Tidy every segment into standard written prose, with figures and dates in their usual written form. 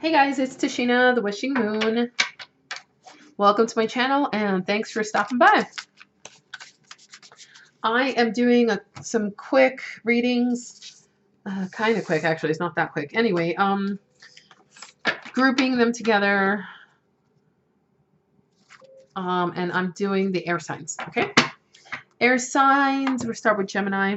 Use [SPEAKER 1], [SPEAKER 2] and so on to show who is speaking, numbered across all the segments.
[SPEAKER 1] Hey guys, it's Tashina, the Wishing Moon. Welcome to my channel and thanks for stopping by. I am doing some quick readings, kind of quick actually, it's not that quick. Anyway, grouping them together, and I'm doing the air signs, okay? Air signs, we'll start with Gemini.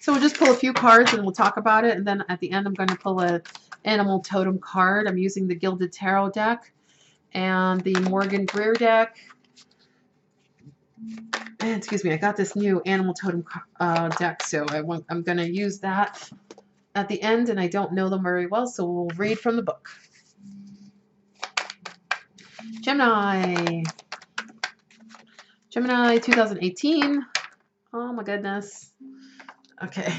[SPEAKER 1] So we'll just pull a few cards and we'll talk about it, and then at the end I'm going to pull a animal totem card. I'm using the Gilded Tarot deck and the Morgan Greer deck. And excuse me, I got this new animal totem deck, so I'm going to use that at the end, and I don't know them very well, so we'll read from the book. Gemini. Gemini 2018. Oh my goodness. Okay.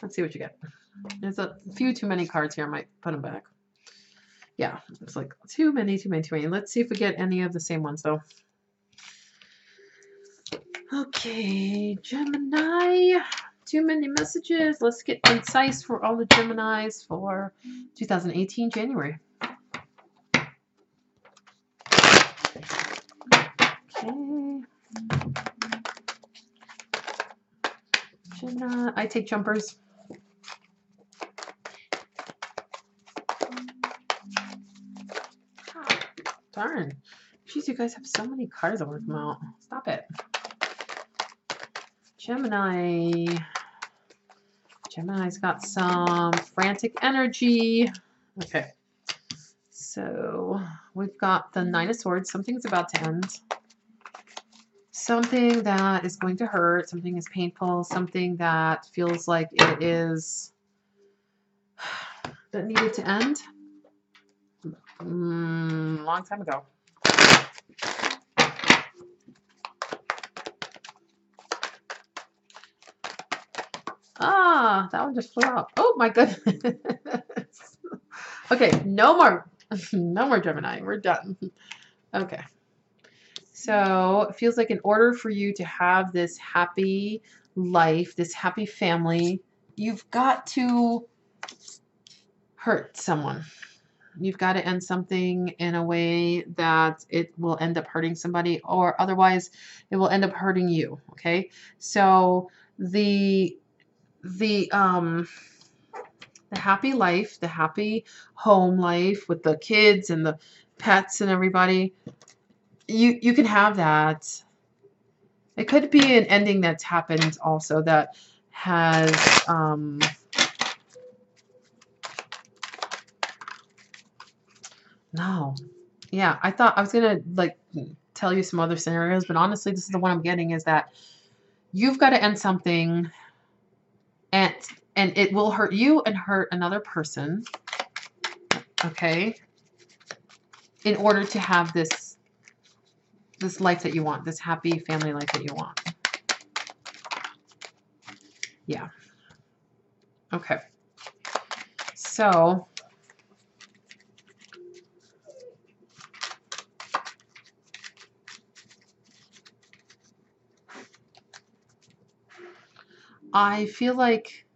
[SPEAKER 1] Let's see what you get. There's a few too many cards here. I might put them back. Yeah, it's like too many. Let's see if we get any of the same ones, though. Okay, Gemini. Too many messages. Let's get concise for all the Geminis for 2018 January. Okay. Gemini. I take jumpers. Darn. Jeez, you guys have so many cards that want to come out. Stop it. Gemini. Gemini's got some frantic energy. Okay. So we've got the Nine of Swords. Something's about to end. Something that is going to hurt. Something is painful. Something that feels like it is that needed to end. Long time ago. Ah, that one just flew out. Oh my goodness. Okay, no more Gemini. We're done. Okay. So it feels like in order for you to have this happy life, this happy family, you've got to hurt someone. You've got to end something in a way that it will end up hurting somebody, or otherwise it will end up hurting you. Okay. So the happy life, the happy home life with the kids and the pets and everybody, you can have that. It could be an ending that's happened also that has no. Yeah, I thought I was gonna like tell you some other scenarios, but honestly this is the one I'm getting, is that you've got to end something, and it will hurt you and hurt another person, okay, in order to have this life that you want, this happy family life that you want. Yeah. Okay. So I feel like,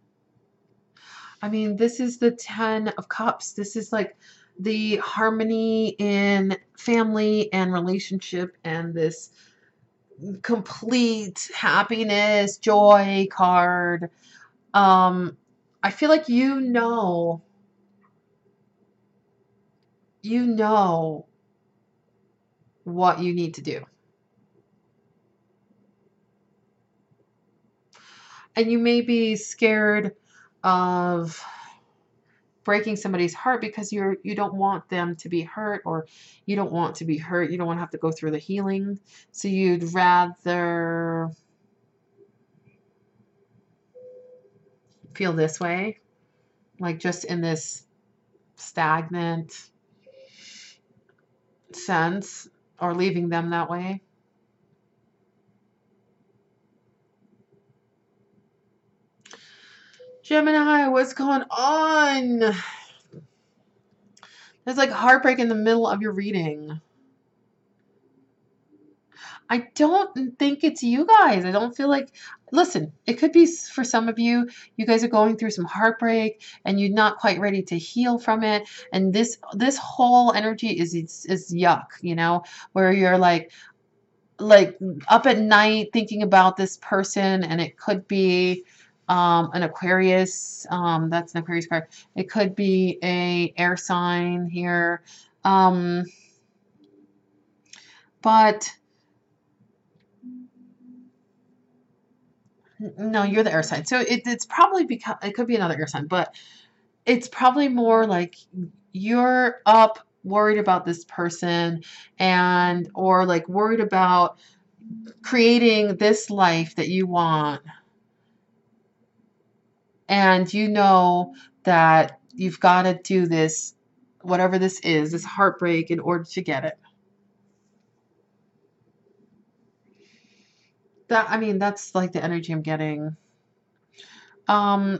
[SPEAKER 1] I mean, this is the 10 of Cups. This is like the harmony in family and relationship and this complete happiness, joy card. I feel like you know what you need to do. And you may be scared of breaking somebody's heart because you don't want them to be hurt, or you don't want to be hurt. You don't want to have to go through the healing. So you'd rather feel this way, like just in this stagnant sense, or leaving them that way. Gemini, what's going on? There's like heartbreak in the middle of your reading. I don't think it's you guys. I don't feel like listen, it could be for some of you, you guys are going through some heartbreak and you're not quite ready to heal from it. And this whole energy is yuck, you know, where you're like up at night thinking about this person, and it could be an Aquarius. That's an Aquarius card. It could be a air sign here. But no, you're the air sign. So it's probably because it could be another air sign, but it's probably more like you're up worried about this person, and or like worried about creating this life that you want, and you know that you've got to do this, whatever this is, this heartbreak, in order to get it. That, I mean, that's like the energy I'm getting. I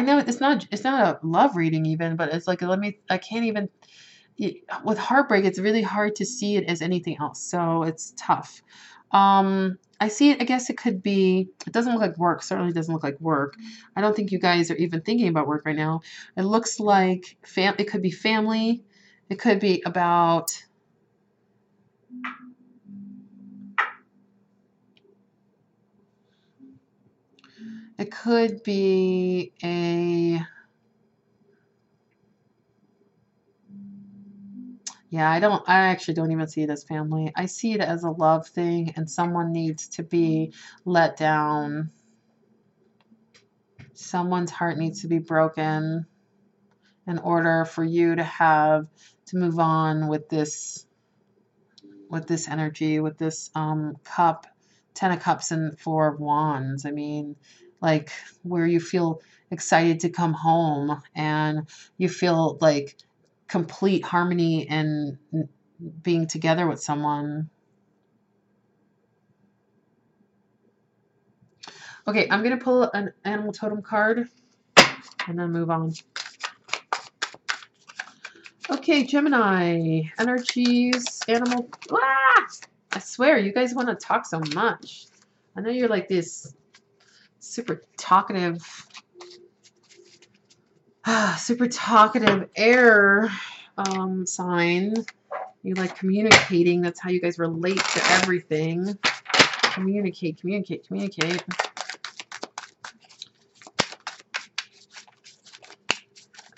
[SPEAKER 1] know it's not a love reading even, but it's like, I can't even, with heartbreak, it's really hard to see it as anything else. So it's tough. I see it, I guess it could be, it doesn't look like work, certainly doesn't look like work. I don't think you guys are even thinking about work right now. It looks like it could be family. It could be about, it could be yeah, I actually don't even see it as family. I see it as a love thing, and someone needs to be let down. Someone's heart needs to be broken in order for you to move on with this energy, with this cup, 10 of Cups and 4 of Wands. I mean, like, where you feel excited to come home and you feel like complete harmony and being together with someone. Okay, I'm gonna pull an animal totem card and then move on. Okay, Gemini, energies, animal. Ah! I swear, you guys want to talk so much. I know you're like this super talkative air sign. You like communicating. That's how you guys relate to everything. Communicate, communicate, communicate.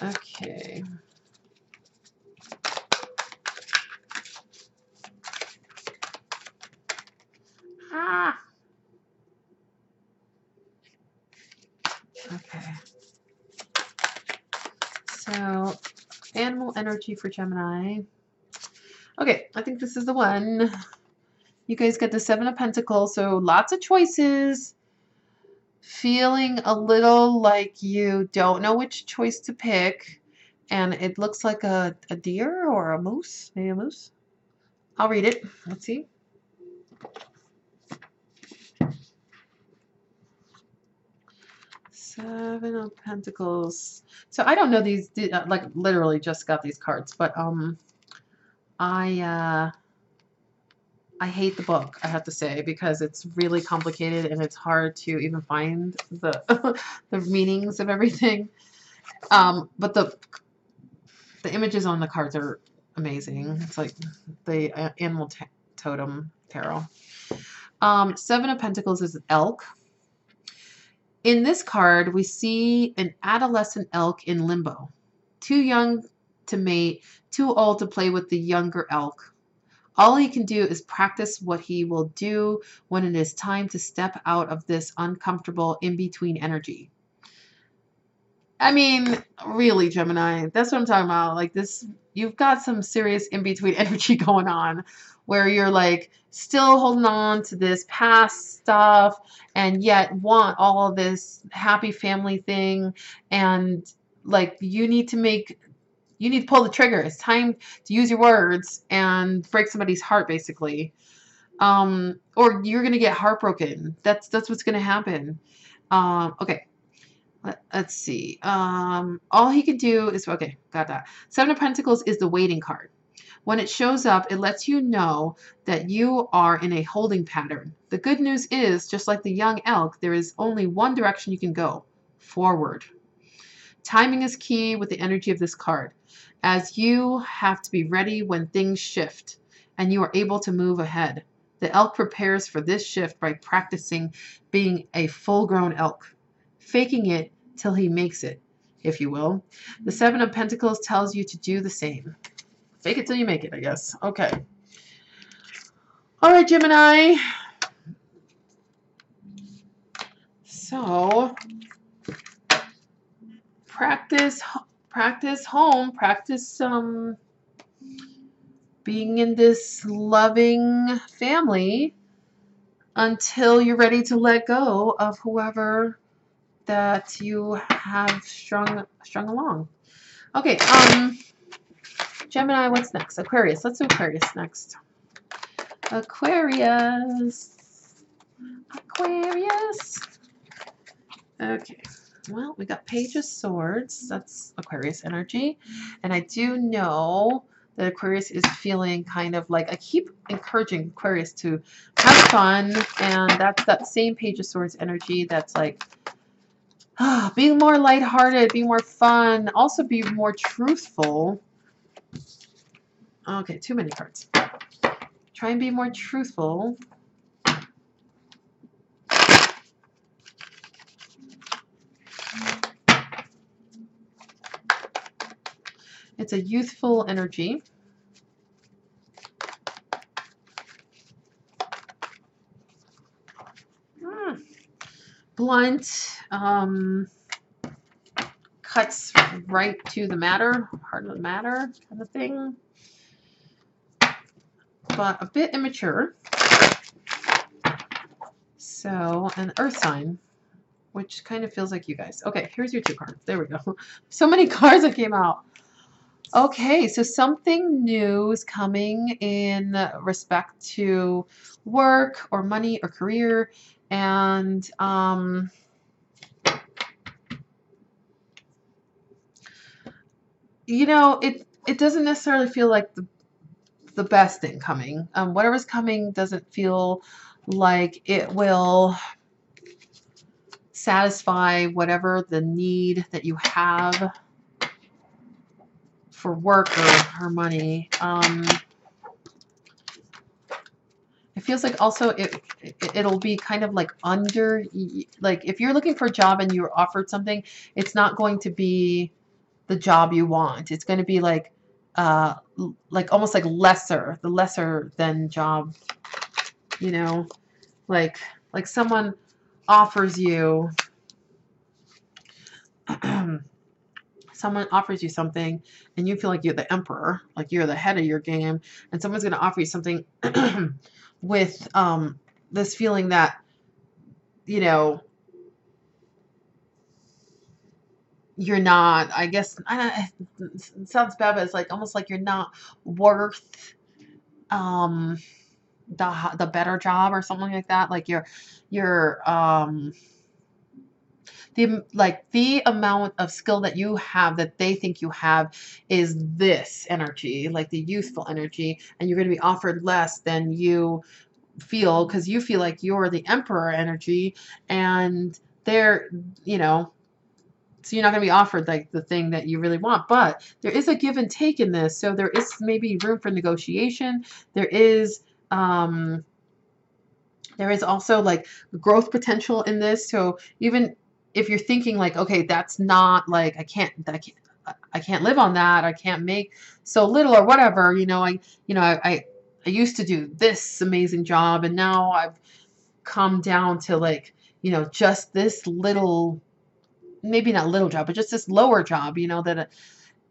[SPEAKER 1] Okay. Ah. Okay. So, animal energy for Gemini. Okay, I think this is the one. You guys get the 7 of Pentacles, so lots of choices. Feeling a little like you don't know which choice to pick. And it looks like a deer or a moose. Maybe a moose. I'll read it. Let's see. Seven of Pentacles. So I don't know these, like literally just got these cards, but I hate the book, I have to say, because it's really complicated and it's hard to even find the the meanings of everything. But the images on the cards are amazing. It's like the animal totem tarot. 7 of Pentacles is an elk. In this card, we see an adolescent elk in limbo. Too young to mate, too old to play with the younger elk. All he can do is practice what he will do when it is time to step out of this uncomfortable in-between energy. I mean, really, Gemini, that's what I'm talking about. Like this, you've got some serious in-between energy going on where you're like still holding on to this past stuff and yet want all of this happy family thing. And like you need to pull the trigger. It's time to use your words and break somebody's heart, basically. Or you're gonna get heartbroken. That's what's gonna happen. Okay. Let's see. All he can do is, okay, got that. 7 of Pentacles is the waiting card. When it shows up, it lets you know that you are in a holding pattern. The good news is, just like the young elk, there is only one direction you can go, forward. Timing is key with the energy of this card, as you have to be ready when things shift and you are able to move ahead. The elk prepares for this shift by practicing being a full-grown elk, faking it till he makes it, if you will. The Seven of Pentacles tells you to do the same. Fake it till you make it, I guess. Okay. All right, Gemini. So, practice home, practice being in this loving family until you're ready to let go of whoever that you have strung along. Okay, Gemini, what's next? Aquarius. Let's do Aquarius next. Aquarius. Aquarius. Okay. Well, we got Page of Swords. That's Aquarius energy. And I do know that Aquarius is feeling kind of like, I keep encouraging Aquarius to have fun. And that's that same Page of Swords energy that's like, being more lighthearted, be more fun, also be more truthful. Okay, too many cards. Try and be more truthful. It's a youthful energy. Blunt, cuts right to the matter, heart of the matter kind of thing. But a bit immature. So, an earth sign, which kind of feels like you guys. Okay, here's your two cards. There we go. So many cards that came out. Okay, so something new is coming in respect to work or money or career. And you know, it doesn't necessarily feel like the best thing coming. Whatever's coming doesn't feel like it will satisfy whatever the need that you have for work or money. It feels like also it'll be kind of like under, like if you're looking for a job and you're offered something, it's not going to be the job you want. It's going to be like almost like the lesser than job, you know, like someone offers you someone offers you something and you feel like you're the emperor, like you're the head of your game, and someone's going to offer you something with this feeling that, you know, you're not, I guess, it sounds bad, but it's like almost like you're not worth the better job or something like that. Like you're the amount of skill that you have that they think you have is this energy, like the youthful energy, and you're going to be offered less than you feel because you feel like you're the emperor energy, and they're, you know, so you're not going to be offered like the thing that you really want. But there is a give and take in this, so there is maybe room for negotiation. There is also like growth potential in this. So even if you're thinking like, okay, that's not like, I can't live on that, I can't make so little or whatever, you know, I used to do this amazing job and now I've come down to like, you know, just this little, maybe not little job, but just this lower job, you know, that,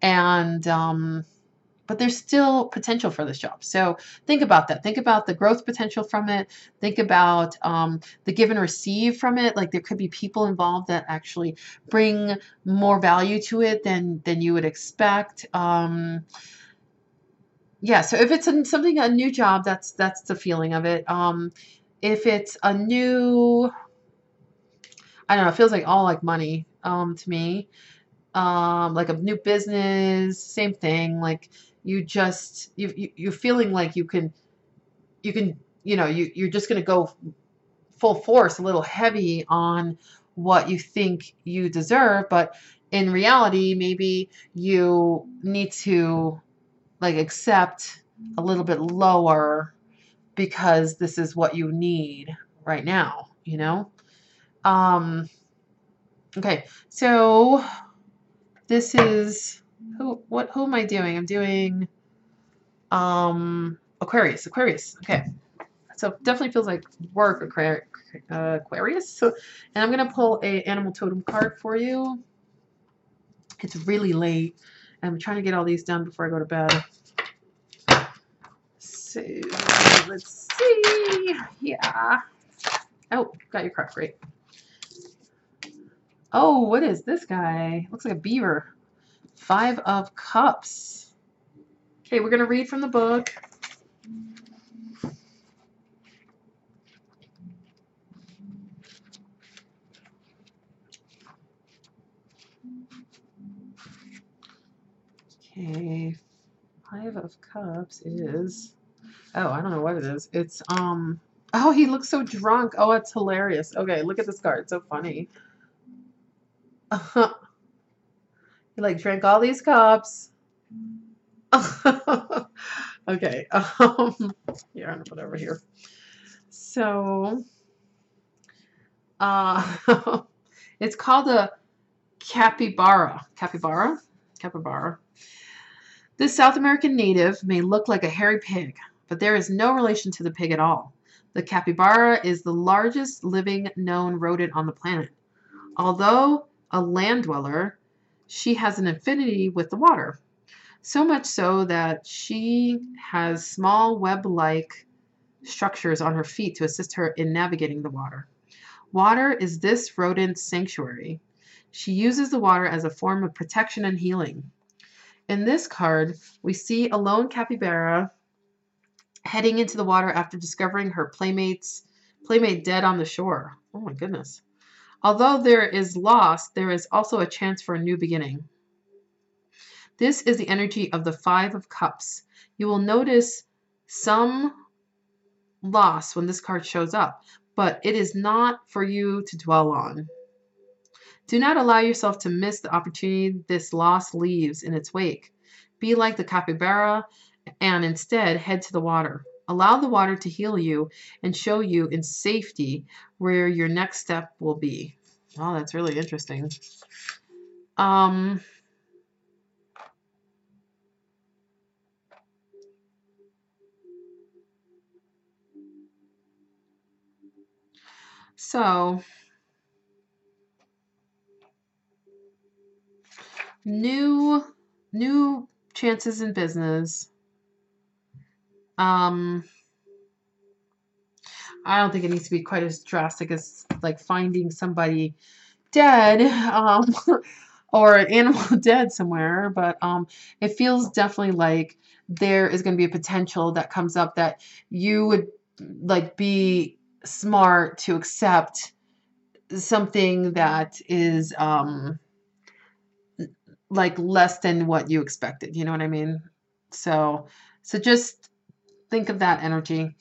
[SPEAKER 1] and but there's still potential for this job. So think about that. Think about the growth potential from it. Think about the give and receive from it. Like there could be people involved that actually bring more value to it than you would expect. Yeah. So if it's a new job, that's the feeling of it. If it's a new, I don't know, it feels like all like money to me. like a new business, same thing. Like you're feeling like you're just going to go full force, a little heavy on what you think you deserve, but in reality, maybe you need to like accept a little bit lower because this is what you need right now, you know? Okay, so this is who am I doing? I'm doing Aquarius. Okay. So definitely feels like work, Aquarius. So, and I'm gonna pull a animal totem card for you. It's really late. I'm trying to get all these done before I go to bed. So let's see. Yeah. Oh, got your card. Great. Oh, what is this guy? Looks like a beaver. 5 of Cups. Okay, we're gonna read from the book. Okay, 5 of Cups is, oh, I don't know what it is. It's, oh, he looks so drunk. Oh, it's hilarious. Okay, look at this card. It's so funny. He like drank all these cups. Okay, here, I'm gonna put it over here. So, it's called a capybara. Capybara. This South American native may look like a hairy pig, but there is no relation to the pig at all. The capybara is the largest living known rodent on the planet. Although a land dweller, she has an affinity with the water. So much so that she has small web-like structures on her feet to assist her in navigating the water. Water is this rodent's sanctuary. She uses the water as a form of protection and healing. In this card, we see a lone capybara heading into the water after discovering her playmate dead on the shore. Oh my goodness. Although there is loss, there is also a chance for a new beginning. This is the energy of the 5 of Cups. You will notice some loss when this card shows up, but it is not for you to dwell on. Do not allow yourself to miss the opportunity this loss leaves in its wake. Be like the capybara and instead head to the water. Allow the water to heal you and show you in safety where your next step will be. Oh, that's really interesting. So, new chances in business. I don't think it needs to be quite as drastic as like finding somebody dead, or an animal dead somewhere, but it feels definitely like there is going to be a potential that comes up that you would like be smart to accept something that is like less than what you expected. You know what I mean? So just think of that energy.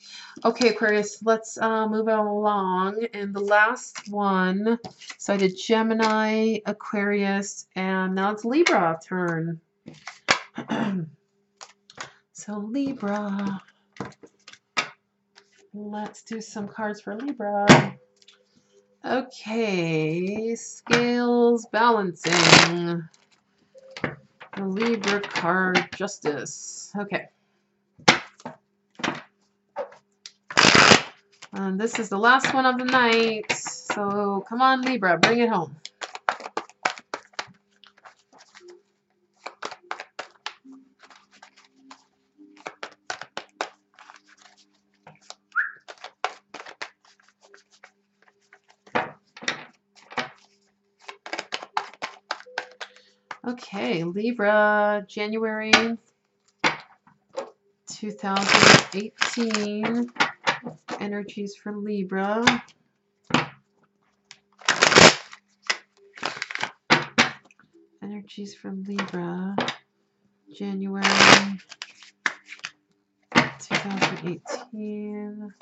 [SPEAKER 1] Okay, Aquarius, let's move on along. And the last one, so I did Gemini, Aquarius, and now it's Libra turn. So Libra, let's do some cards for Libra. Okay, scales balancing. The Libra card, Justice. Okay. And this is the last one of the night. So come on, Libra, bring it home. Okay, Libra, January 2018. Energies for Libra. Energies from Libra, January 2018.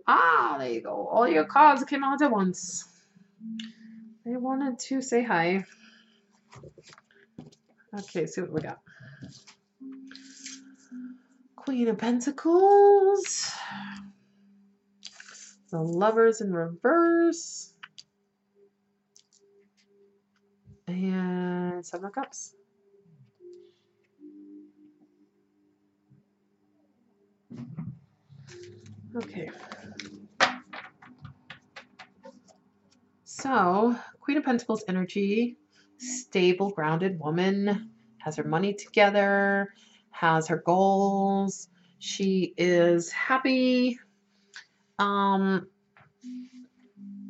[SPEAKER 1] Ah, there you go. All your cards came out at once. They wanted to say hi. Okay, see what we got. Queen of Pentacles. The Lovers in reverse. And Seven of Cups. Okay. So, Queen of Pentacles energy, stable, grounded woman, has her money together, has her goals. She is happy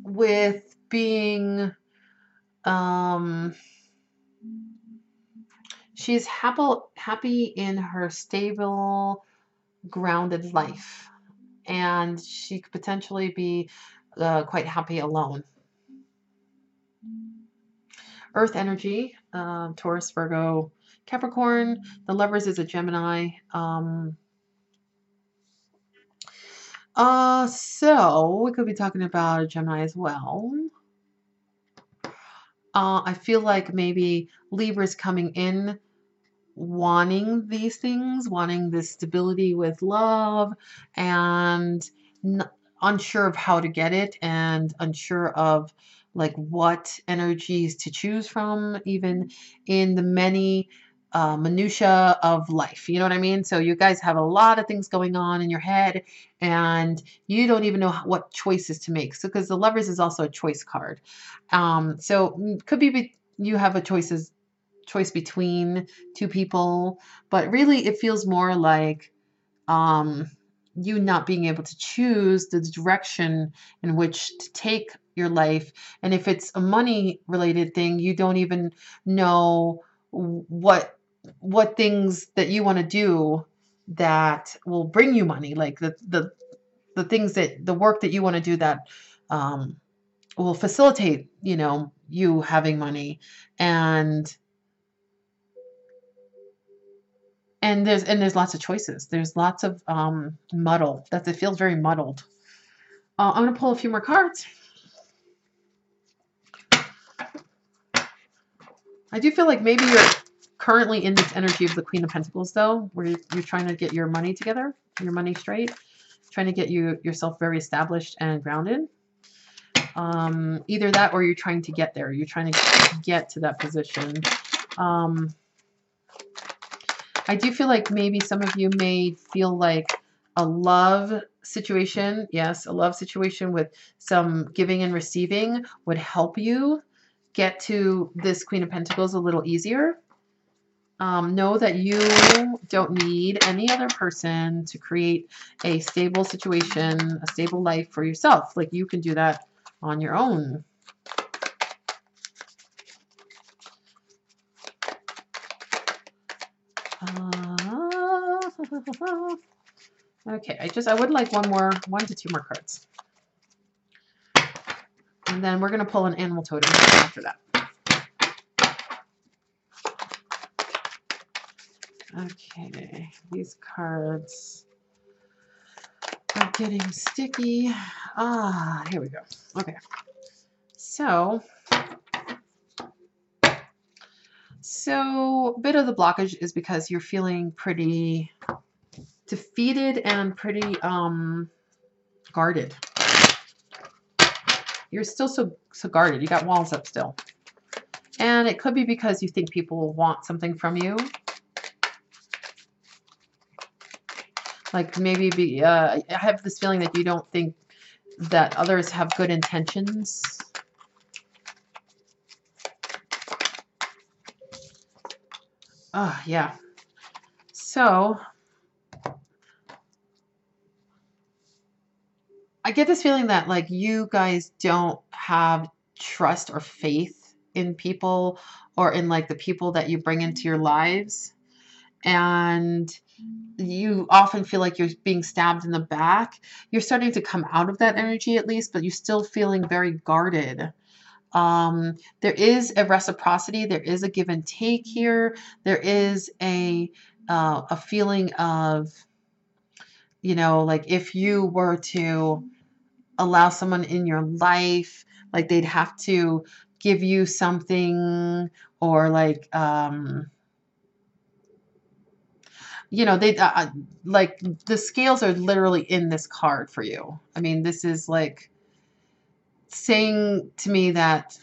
[SPEAKER 1] with being she's happy in her stable, grounded life, and she could potentially be quite happy alone. Earth energy, Taurus, Virgo, Capricorn. The Lovers is a Gemini. So we could be talking about a Gemini as well. I feel like maybe Libra's coming in wanting these things, wanting this stability with love, and unsure of how to get it, and unsure of like what energies to choose from, even in the many minutia of life. You know what I mean? So you guys have a lot of things going on in your head, and you don't even know what choices to make. So because the Lovers is also a choice card, so could be you have a choice between two people, but really it feels more like you not being able to choose the direction in which to take your life. And if it's a money related thing, you don't even know what things that you want to do that will bring you money, like the things that the work that you want to do that will facilitate, you know, you having money. And there's lots of choices. There's lots of muddle. It feels very muddled. I'm going to pull a few more cards. I do feel like maybe you're currently in this energy of the Queen of Pentacles, though, where you're trying to get your money together, your money straight, trying to get yourself very established and grounded. Either that, or you're trying to get there. You're trying to get to that position. I do feel like maybe some of you may feel like a love situation, yes, a love situation with some giving and receiving would help you get to this Queen of Pentacles a little easier. Know that you don't need any other person to create a stable situation, a stable life for yourself. Like you can do that on your own. Okay, I would like one to two more cards. And then we're going to pull an animal totem after that. Okay, these cards are getting sticky. Here we go. Okay. So a bit of the blockage is because you're feeling pretty defeated and pretty guarded. You're still so guarded. You got walls up still. And it could be because you think people want something from you. Like maybe I have this feeling that you don't think that others have good intentions. Yeah. So I get this feeling that like you guys don't have trust or faith in people, or in like the people that you bring into your lives. and you often feel like you're being stabbed in the back. You're starting to come out of that energy at least, but you're still feeling very guarded. There is a reciprocity. There is a give and take here. There is a feeling of, you know, like if you were to allow someone in your life, like they'd have to give you something, or like, you know, they like the scales are literally in this card for you. I mean, this is like saying to me that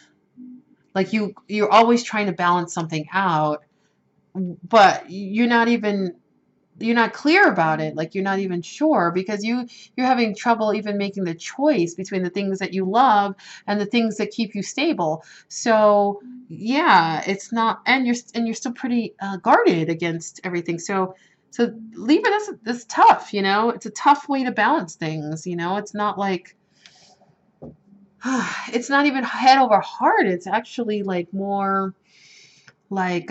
[SPEAKER 1] like you're always trying to balance something out, but you're not clear about it. Like you're not even sure because you're having trouble even making the choice between the things that you love and the things that keep you stable. So yeah, it's not, and you're still pretty guarded against everything. So Libra, that's tough. You know, it's a tough way to balance things. You know, it's not like it's not even head over heart. It's actually like more like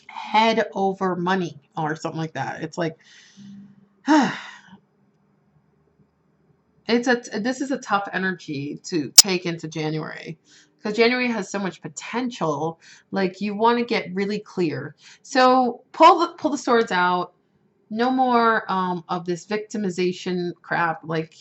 [SPEAKER 1] head over money or something like that. It's like this is a tough energy to take into January because January has so much potential. Like you want to get really clear. So pull the swords out. No more of this victimization crap. Like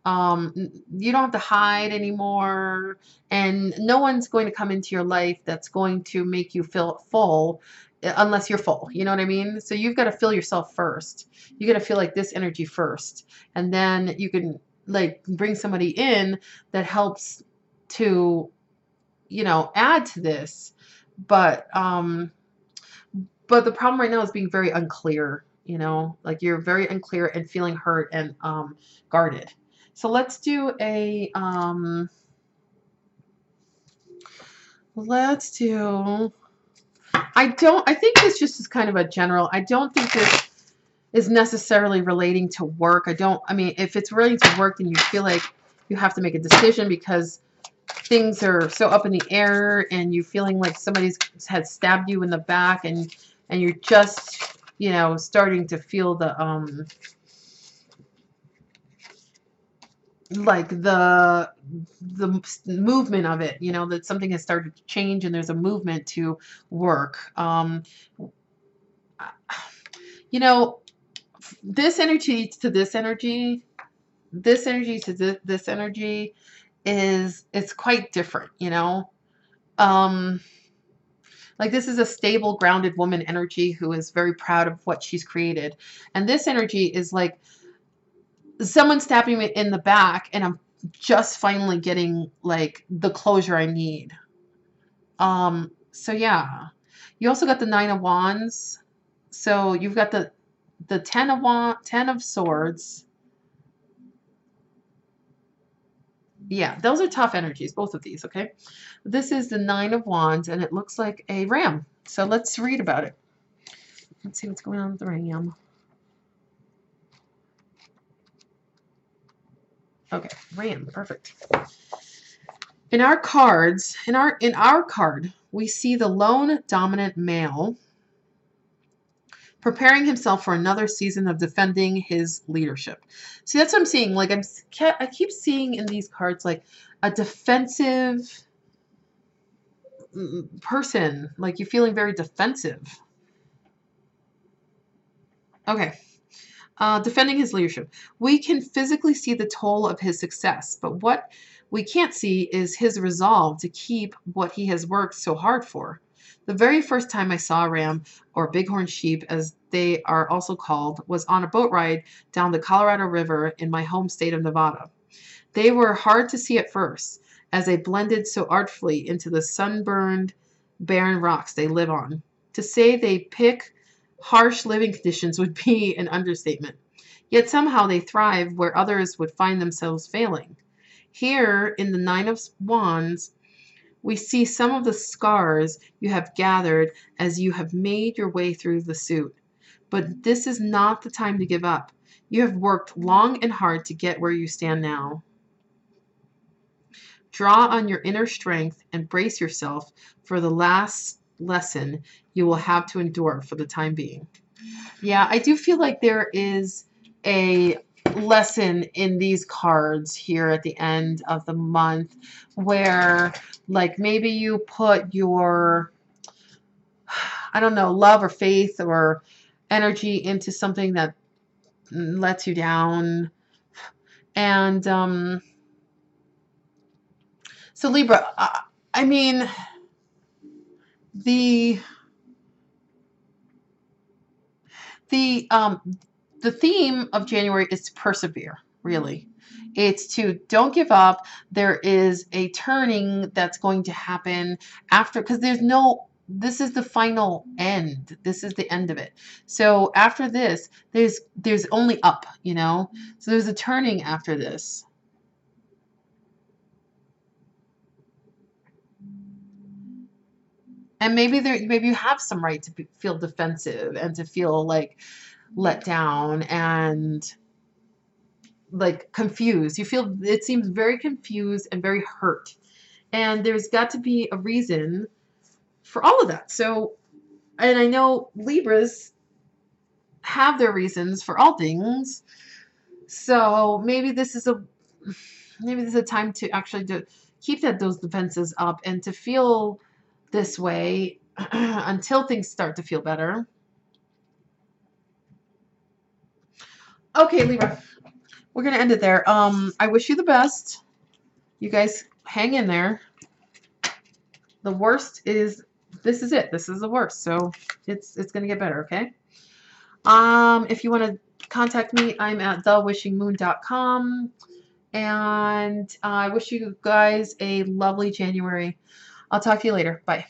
[SPEAKER 1] you don't have to hide anymore, and no one's going to come into your life that's going to make you feel full unless you're full. You know what I mean? So you've got to fill yourself first. You got to feel like this energy first, and then you can like bring somebody in that helps to, you know, add to this. But the problem right now is being very unclear. You know, like you're very unclear and feeling hurt and guarded. So let's do a let's do I think this just is kind of a general. I don't think this is necessarily relating to work. I mean, if it's relating to work, then you feel like you have to make a decision because things are so up in the air and you're feeling like somebody's had stabbed you in the back, and you're just, you know, starting to feel the like the movement of it, you know, that something has started to change and there's a movement to work. You know, this energy to this energy, this energy to this energy it's quite different, you know. Like this is a stable, grounded woman energy who is very proud of what she's created, and this energy is like someone stabbing me in the back and I'm just finally getting like the closure I need. So yeah. You also got the 9 of Wands. So you've got the 10 of Swords. Yeah, those are tough energies, both of these, okay? This is the 9 of Wands and it looks like a ram. So let's read about it. Let's see what's going on with the ram. Okay, ram, perfect. In our cards, in our card, we see the lone dominant male preparing himself for another season of defending his leadership. See, that's what I'm seeing. Like I keep seeing in these cards like a defensive person, like you're feeling very defensive. Okay. Defending his leadership. We can physically see the toll of his success, but what we can't see is his resolve to keep what he has worked so hard for. The very first time I saw a ram, or bighorn sheep as they are also called, was on a boat ride down the Colorado River in my home state of Nevada. They were hard to see at first, as they blended so artfully into the sunburned, barren rocks they live on. To say they pick harsh living conditions would be an understatement. Yet somehow they thrive where others would find themselves failing. Here, in the 9 of Wands, we see some of the scars you have gathered as you have made your way through the suit. But this is not the time to give up. You have worked long and hard to get where you stand now. Draw on your inner strength and brace yourself for the last lesson you will have to endure for the time being. Yeah, I do feel like there is a lesson in these cards here at the end of the month where, like, maybe you put your, I don't know, love or faith or energy into something that lets you down. And so Libra, I mean, the the um the theme of January is to persevere, really. It's to don't give up. There is a turning that's going to happen after, because this is the final end. This is the end of it. So after this, there's only up, you know? So there's a turning after this. And maybe you have some right to feel defensive and to feel like let down and like confused. You feel, it seems very confused and very hurt. And there's got to be a reason for all of that. So, and I know Libras have their reasons for all things. So maybe this is a time to actually keep those defenses up and to feel this way until things start to feel better. Okay, Libra, we're gonna end it there. I wish you the best. You guys hang in there. The worst is, this is it. This is the worst. So it's gonna get better, okay? If you want to contact me, I'm at thewishingmoon.com. And I wish you guys a lovely January. I'll talk to you later. Bye.